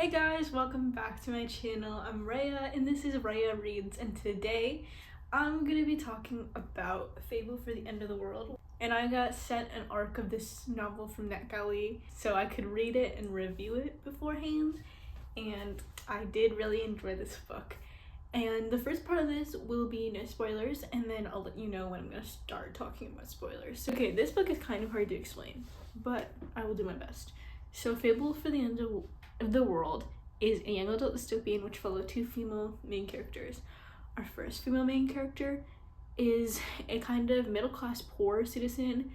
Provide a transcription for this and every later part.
Hi guys, welcome back to my channel. I'm Rhea and this is Rhea Reads, and today I'm gonna be talking about Fable for the End of the World. And I got sent an arc of this novel from NetGalley so I could read it and review it beforehand, and I did really enjoy this book. And the first part of this will be no spoilers, and then I'll let you know when I'm gonna start talking about spoilers. Okay, this book is kind of hard to explain, but I will do my best. So Fable for the End of the World is a young adult dystopian which follows two female main characters. Our first female main character is a kind of middle-class poor citizen,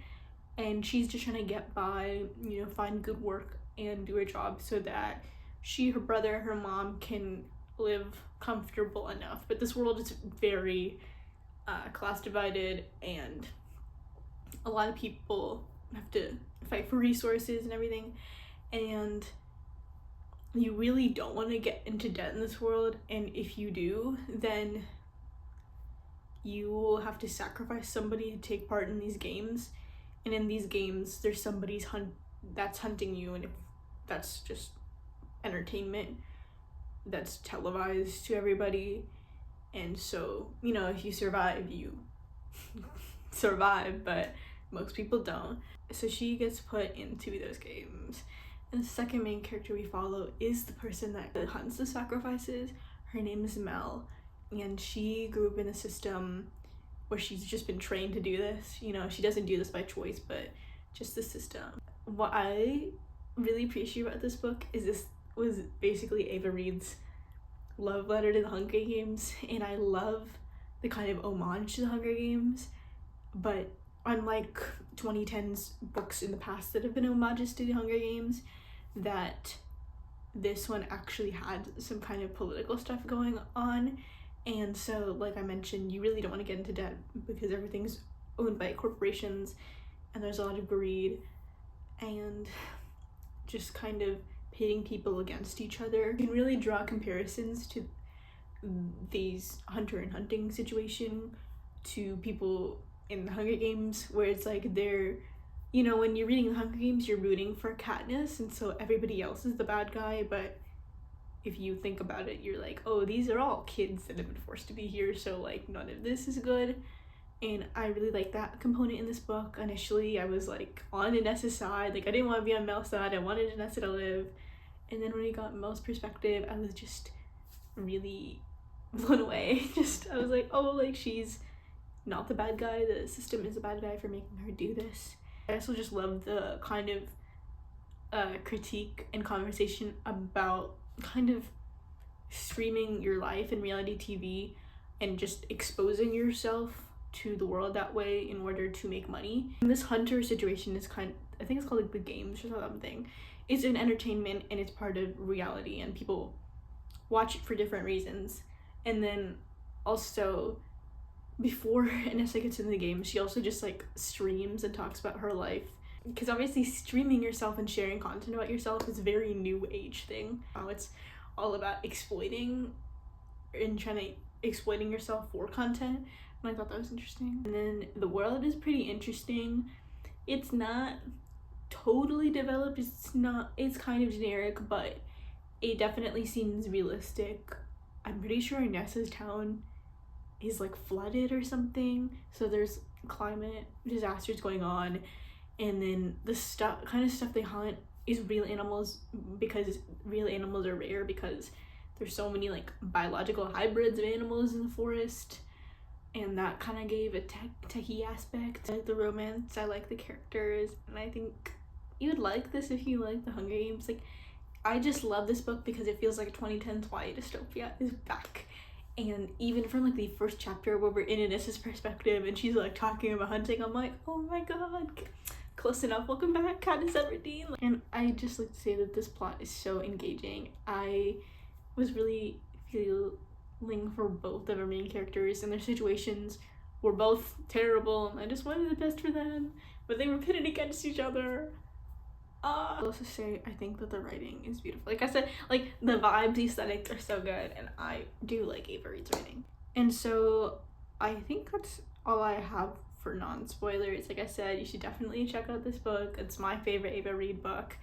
and she's just trying to get by, find good work and do her job so that she, her brother, her mom can live comfortable enough. But this world is very class divided, and a lot of people have to fight for resources and everything, and you really don't want to get into debt in this world, and if you do, then you will have to sacrifice somebody to take part in these games, and in these games there's somebody's that's hunting you, and if that's just entertainment that's televised to everybody, and so if you survive, you survive, but most people don't. So she gets put into those games. And the second main character we follow is the person that hunts the sacrifices. Her name is Mel, and she grew up in a system where she's just been trained to do this. She doesn't do this by choice, but just the system. What I really appreciate about this book is this was basically Ava Reed's love letter to the Hunger Games, and I love the kind of homage to the Hunger Games, but unlike 2010's books in the past that have been homages to the Hunger Games, that this one actually had some kind of political stuff going on. And so, like I mentioned, you really don't want to get into debt because everything's owned by corporations and there's a lot of greed and just kind of pitting people against each other. You can really draw comparisons to these hunter and hunting situation to people in the Hunger Games, where it's like they're, when you're reading the Hunger Games, you're rooting for Katniss, and so everybody else is the bad guy, but if you think about it, you're like, oh, these are all kids that have been forced to be here, so like none of this is good. And I really like that component in this book. Initially I was like on Inessa's side, like I didn't want to be on Mel's side, I wanted Inessa to live, and then when we got Mel's perspective, I was just really blown away. I was like, oh, like she's not the bad guy, the system is the bad guy for making her do this. I also just love the kind of critique and conversation about kind of streaming your life in reality TV and just exposing yourself to the world that way in order to make money. And this hunter situation is I think it's called like the games or something. It's an entertainment and it's part of reality, and people watch it for different reasons. And then also, before Inessa gets in the game, she also just like streams and talks about her life, because obviously streaming yourself and sharing content about yourself is a very new age thing. It's all about exploiting and exploiting yourself for content, and I thought that was interesting. And then the world is pretty interesting. It's not totally developed, it's kind of generic, but it definitely seems realistic. I'm pretty sure Inessa's town is like flooded or something, so there's climate disasters going on, and then the kind of stuff they hunt is real animals, because real animals are rare because there's so many like biological hybrids of animals in the forest, and that kind of gave a techie aspect. I like the romance, I like the characters, and I think you would like this if you like the Hunger Games. Like, I just love this book because it feels like 2010's YA dystopia is back. And even from like the first chapter where we're in Inessa's perspective and she's like talking about hunting, I'm like, oh my god, close enough, welcome back, Katniss Everdeen. And I just like to say that this plot is so engaging. I was really feeling for both of our main characters, and their situations were both terrible, and I just wanted the best for them, but they were pitted against each other. I'll also say I think that the writing is beautiful. Like I said, like the vibes, the aesthetics are so good, and I do like Ava Reed's writing. And so I think that's all I have for non-spoilers. Like I said, you should definitely check out this book. It's my favorite Ava Reed book,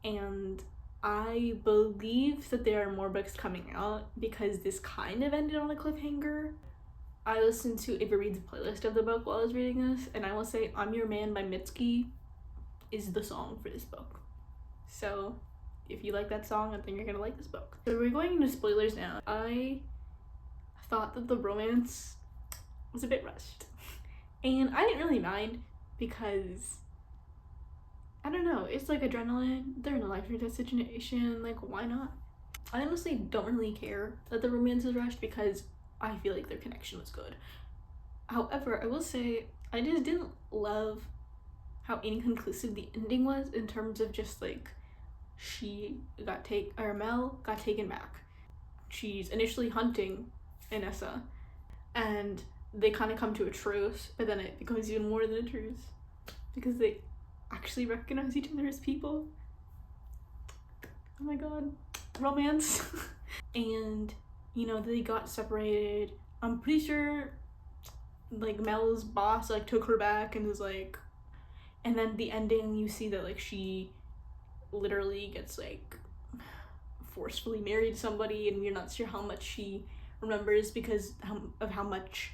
and I believe that there are more books coming out because this kind of ended on a cliffhanger. I listened to Ava Reed's playlist of the book while I was reading this, and I will say I'm Your Man by Mitski is the song for this book. So if you like that song, I think you're gonna like this book. So we're going into spoilers now. I thought that the romance was a bit rushed. And I didn't really mind because, I don't know, it's like adrenaline. They're in a life or death situation, like why not? I honestly don't really care that the romance is rushed because I feel like their connection was good. However, I will say I just didn't love how inconclusive the ending was in terms of just like Mel got taken back. She's initially hunting Inessa and they kind of come to a truce, but then it becomes even more than a truce because they actually recognize each other as people. Oh my god, romance. And you know, they got separated. I'm pretty sure like Mel's boss like took her back and was like, and then the ending you see that like she literally gets like forcefully married to somebody and you're not sure how much she remembers because of how much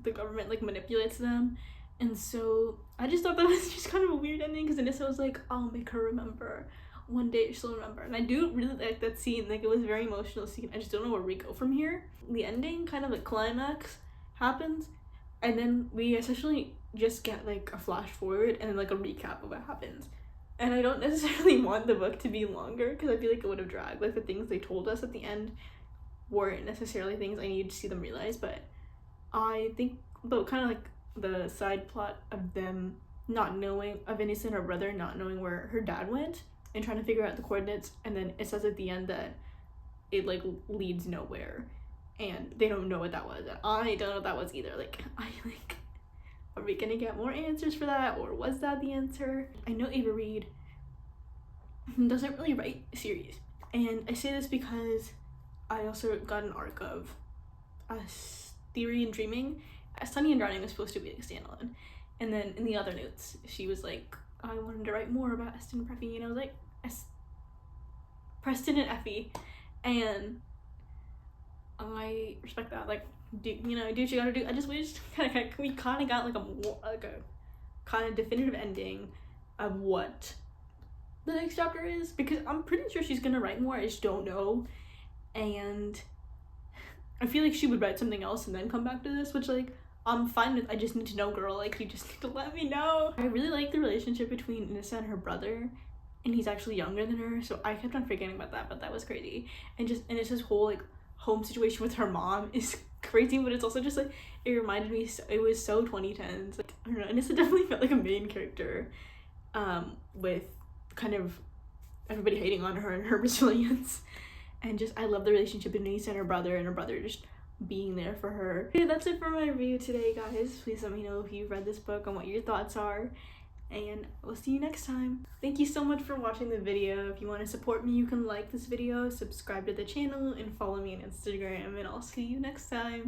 the government like manipulates them. And so I just thought that was just kind of a weird ending because Anissa was like, I'll make her remember, one day she'll remember. And I do really like that scene, like it was a very emotional scene. I just don't know where we go from here. The ending kind of like climax happens and then we essentially just get like a flash forward and then like a recap of what happens. And I don't necessarily want the book to be longer because I feel like it would have dragged. Like the things they told us at the end weren't necessarily things I needed to see them realize, but I think the kind of like the side plot of them not knowing, of Anissa and her brother not knowing where her dad went and trying to figure out the coordinates, and then it says at the end that it like leads nowhere and they don't know what that was. And I don't know what that was either. Like are we gonna get more answers for that, or was that the answer? I know Ava Reed doesn't really write series, and I say this because I also got an arc of Theory and Dreaming. Sunny and Drowning was supposed to be like a standalone, and then in the other notes she was like, I wanted to write more about Eston and Preffy, and I was like, Preston and Effie, and I respect that. Like, do what you gotta do. I just wish we kind of got like a kind of definitive ending of what the next chapter is, because I'm pretty sure she's gonna write more. I just don't know, and I feel like she would write something else and then come back to this, which like I'm fine with. I just need to know, girl. Like, you just need to let me know. I really like the relationship between Anissa and her brother, and he's actually younger than her, so I kept on forgetting about that, but that was crazy. And Anissa's whole like home situation with her mom is crazy, but it's also just like, it reminded me it was so 2010s. Like, I don't know, Anissa definitely felt like a main character with kind of everybody hating on her and her resilience, and just I love the relationship between Anissa and her brother just being there for her. Okay, that's it for my review today, guys. Please let me know if you've read this book and what your thoughts are, and we'll see you next time. Thank you so much for watching the video. If you want to support me, you can like this video, subscribe to the channel, and follow me on Instagram, and I'll see you next time.